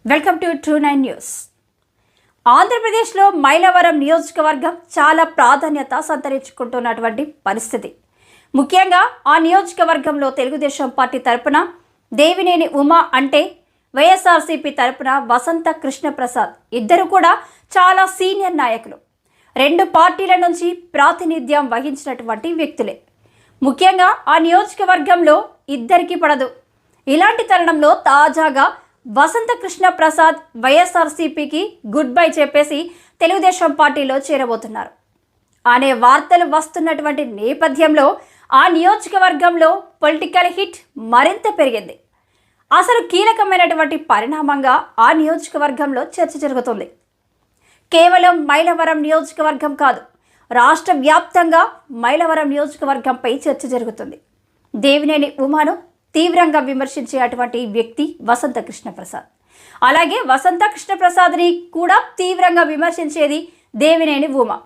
Welcome to ట్రూ9 news. ఆంధ్రప్రదేశ్లో మైలవరం నియోజకవర్గం చాలా ప్రాధాన్యత సంతరించుకుంటున్నటువంటి పరిస్థితి. ముఖ్యంగా ఆ నియోజకవర్గంలో తెలుగుదేశం పార్టీ తరపున దేవినేని ఉమా అంటే వైఎస్ఆర్సీపీ తరపున వసంత కృష్ణప్రసాద్ ఇద్దరు కూడా చాలా సీనియర్ నాయకులు. రెండు పార్టీల నుంచి ప్రాతినిధ్యం వహించినటువంటి వ్యక్తులే. ముఖ్యంగా ఆ నియోజకవర్గంలో ఇద్దరికి పడదు. ఇలాంటి తరుణంలో తాజాగా వసంత కృష్ణప్రసాద్ వైఎస్ఆర్సీపీకి గుడ్ బై చెప్పేసి తెలుగుదేశం పార్టీలో చేరబోతున్నారు అనే వార్తలు వస్తున్నటువంటి నేపథ్యంలో ఆ నియోజకవర్గంలో పొలిటికల్ హిట్ మరింత పెరిగింది. అసలు కీలకమైనటువంటి పరిణామంగా ఆ నియోజకవర్గంలో చర్చ జరుగుతుంది. కేవలం మైలవరం నియోజకవర్గం కాదు, రాష్ట్ర వ్యాప్తంగా మైలవరం నియోజకవర్గంపై చర్చ జరుగుతుంది. దేవినేని ఉమాను తీవ్రంగా విమర్శించే అటువంటి వ్యక్తి వసంత కృష్ణప్రసాద్. అలాగే వసంత కృష్ణప్రసాద్ని కూడా తీవ్రంగా విమర్శించేది దేవినేని ఉమా.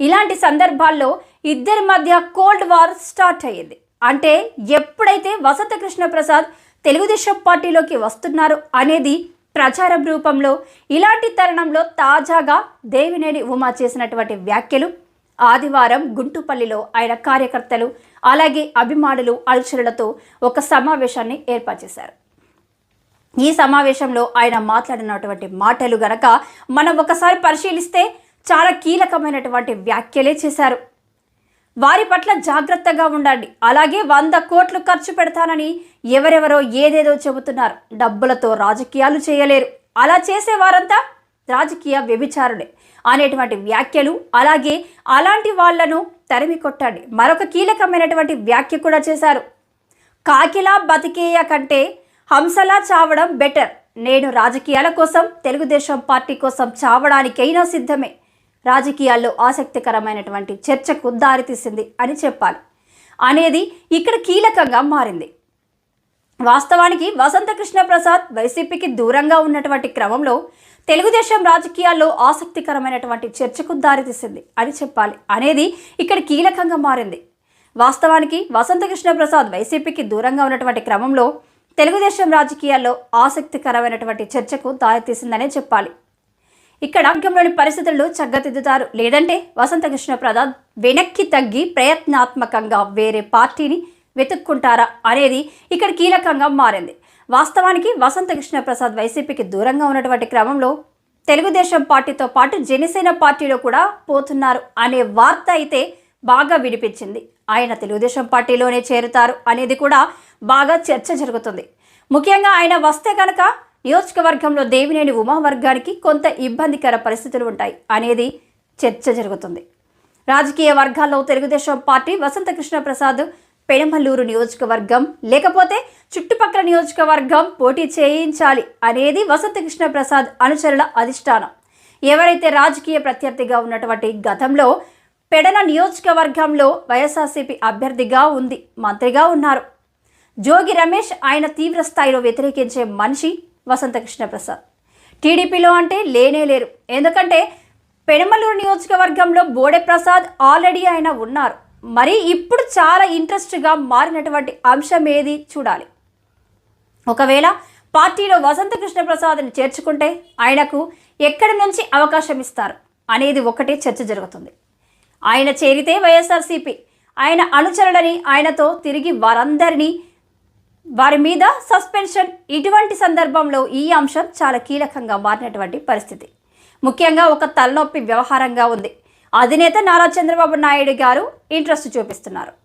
ఇలాంటి సందర్భాల్లో ఇద్దరి మధ్య కోల్డ్ వార్ స్టార్ట్ అయ్యింది. అంటే ఎప్పుడైతే వసంత కృష్ణప్రసాద్ తెలుగుదేశం పార్టీలోకి వస్తున్నారు అనేది ప్రచారం రూపంలో, ఇలాంటి తరుణంలో తాజాగా దేవినేని ఉమా చేసినటువంటి వ్యాఖ్యలు ఆదివారం గుంటుపల్లిలో ఆయన కార్యకర్తలు అలాగే అభిమానులు అనుచరులతో ఒక సమావేశాన్ని ఏర్పాటు చేశారు. ఈ సమావేశంలో ఆయన మాట్లాడినటువంటి మాటలు గనక మనం ఒకసారి పరిశీలిస్తే చాలా కీలకమైనటువంటి వ్యాఖ్యలే చేశారు. వారి పట్ల జాగ్రత్తగా ఉండండి, అలాగే 100 కోట్లు ఖర్చు పెడతానని ఎవరెవరో ఏదేదో చెబుతున్నారు. డబ్బులతో రాజకీయాలు చేయలేరు, అలా చేసేవారంతా రాజకీయ వ్యభిచారులే అనేటువంటి వ్యాఖ్యలు, అలాగే అలాంటి వాళ్లను తరిమి కొట్టండి మరొక కీలకమైనటువంటి వ్యాఖ్య కూడా చేశారు. కాకిలా బతికేయ కంటే హంసలా చావడం బెటర్. నేను రాజకీయాల కోసం, తెలుగుదేశం పార్టీ కోసం చావడానికైనా సిద్ధమే. రాజకీయాల్లో ఆసక్తికరమైనటువంటి చర్చకు దారితీసింది అని చెప్పాలి అనేది ఇక్కడ కీలకంగా మారింది. వాస్తవానికి వసంత కృష్ణప్రసాద్ వైసీపీకి దూరంగా ఉన్నటువంటి క్రమంలో తెలుగుదేశం రాజకీయాల్లో ఆసక్తికరమైనటువంటి చర్చకు దారితీసింది అని చెప్పాలి అనేది ఇక్కడ కీలకంగా మారింది. వాస్తవానికి వసంత కృష్ణప్రసాద్ వైసీపీకి దూరంగా ఉన్నటువంటి క్రమంలో తెలుగుదేశం రాజకీయాల్లో ఆసక్తికరమైనటువంటి చర్చకు దారితీసిందనే చెప్పాలి. ఇక్కడ వర్గంలోని పరిస్థితులు చక్కదిద్దుతారు, లేదంటే వసంత కృష్ణప్రసాద్ వెనక్కి తగ్గి ప్రయత్నాత్మకంగా వేరే పార్టీని వెతుక్కుంటారా అనేది ఇక్కడ కీలకంగా మారింది. వాస్తవానికి వసంత కృష్ణప్రసాద్ వైసీపీకి దూరంగా ఉన్నటువంటి క్రమంలో తెలుగుదేశం పార్టీతో పాటు జనసేన పార్టీలో కూడా పోతున్నారు అనే వార్త అయితే బాగా వినిపించింది. ఆయన తెలుగుదేశం పార్టీలోనే చేరుతారు అనేది కూడా బాగా చర్చ జరుగుతుంది. ముఖ్యంగా ఆయన వస్తే కనుక నియోజకవర్గంలో దేవినేని ఉమా వర్గానికి కొంత ఇబ్బందికర పరిస్థితులు ఉంటాయి అనేది చర్చ జరుగుతుంది. రాజకీయ వర్గాల్లో తెలుగుదేశం పార్టీ వసంత కృష్ణప్రసాద్ పెనమలూరు నియోజకవర్గం లేకపోతే చుట్టుపక్కల నియోజకవర్గం పోటీ చేయించాలి అనేది వసంత కృష్ణప్రసాద్ అనుచరుల అధిష్టానం. ఎవరైతే రాజకీయ ప్రత్యర్థిగా ఉన్నటువంటి గతంలో పెడన నియోజకవర్గంలో వైఎస్ఆర్సీపీ అభ్యర్థిగా ఉంది, మంత్రిగా ఉన్నారు జోగి రమేష్, ఆయన తీవ్ర స్థాయిలో వ్యతిరేకించే మనిషి వసంత కృష్ణప్రసాద్. టీడీపీలో అంటే లేనే లేరు, ఎందుకంటే పెనమలూరు నియోజకవర్గంలో బోడే ప్రసాద్ ఆల్రెడీ ఆయన ఉన్నారు. మరి ఇప్పుడు చాలా ఇంట్రెస్ట్గా మారినటువంటి అంశం ఏది చూడాలి. ఒకవేళ పార్టీలో వసంత కృష్ణప్రసాద్ని చేర్చుకుంటే ఆయనకు ఎక్కడి నుంచి అవకాశం ఇస్తారు అనేది ఒకటే చర్చ జరుగుతుంది. ఆయన చేరితే వైఎస్ఆర్సీపీ ఆయన అనుచరులని ఆయనతో తిరిగి వారి మీద సస్పెన్షన్, ఇటువంటి సందర్భంలో ఈ అంశం చాలా కీలకంగా మారినటువంటి పరిస్థితి. ముఖ్యంగా ఒక తలనొప్పి వ్యవహారంగా ఉంది. అధినేత నారా చంద్రబాబు నాయుడు గారు ఇంట్రెస్ట్ చూపిస్తున్నారు.